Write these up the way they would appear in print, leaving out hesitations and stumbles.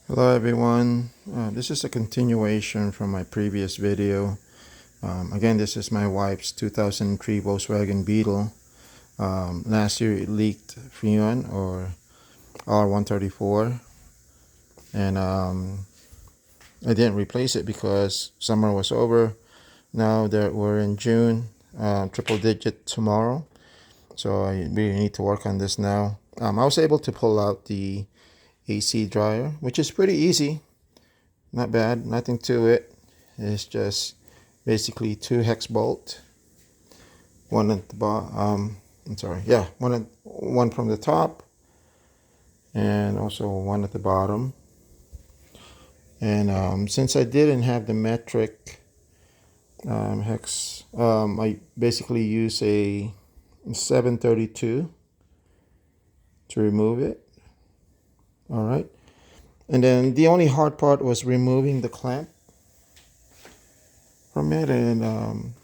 Hello everyone, this is a continuation from my previous video. Again, this is my wife's 2003 Volkswagen Beetle. Last year it leaked Freon or R134, and I didn't replace it because summer was over. Now that we're in June, triple digit tomorrow, so I really need to work on this now. I was able to pull out the AC Drier, which is pretty easy. Not bad, nothing to it. It's just basically two hex bolt, one at the bottom. One from the top, and also one at the bottom. And since I didn't have the metric hex, I basically use a 732 to remove it. All right. And then the only hard part was removing the clamp from it, and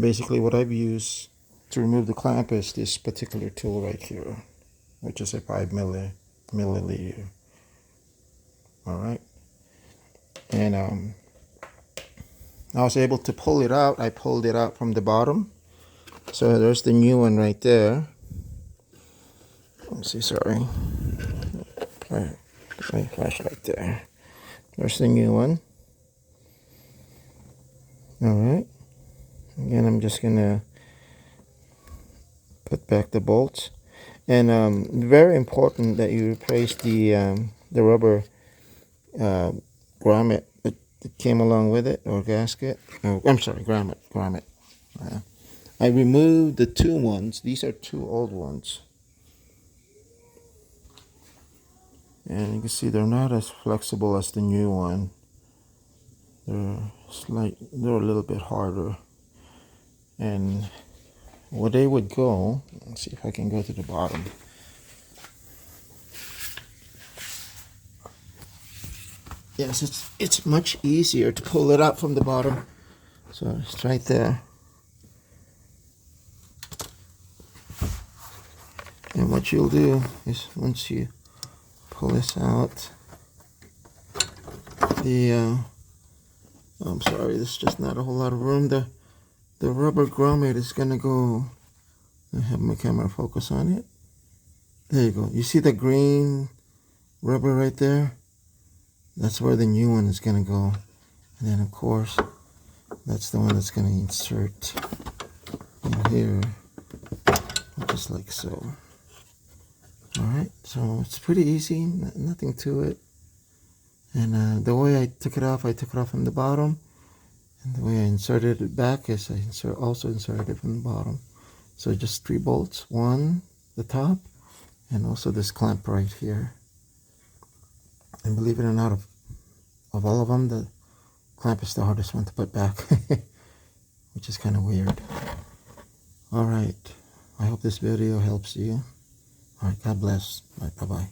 basically what I've used to remove the clamp is this particular tool right here, which is a 5 milliliter. All right. And I was able to pull it out. I pulled it out from the bottom. So there's the new one right there. Let's see, sorry. My flashlight there. There's the new one. All right. Again, I'm just gonna put back the bolts, and very important that you replace the rubber grommet that came along with it, or gasket. Oh, I'm sorry, grommet. I removed the two ones. These are two old ones. And you can see they're not as flexible as the new one. They're a little bit harder. And where they would go, let's see if I can go to the bottom. Yes, it's much easier to pull it out from the bottom. So it's right there. And what you'll do is once you pull this out, I'm sorry, there's just not a whole lot of room. The rubber grommet is gonna go. I have my camera focus on it. There you go. You see the green rubber right there? That's where the new one is gonna go. And then of course, that's the one that's gonna insert in here, just like so. Alright, so it's pretty easy, nothing to it. And the way I took it off from the bottom. And the way I inserted it back is I also inserted it from the bottom. So just 3 bolts, one the top, and also this clamp right here. And believe it or not, of all of them, the clamp is the hardest one to put back, which is kind of weird. Alright, I hope this video helps you. Alright, God bless. Bye-bye.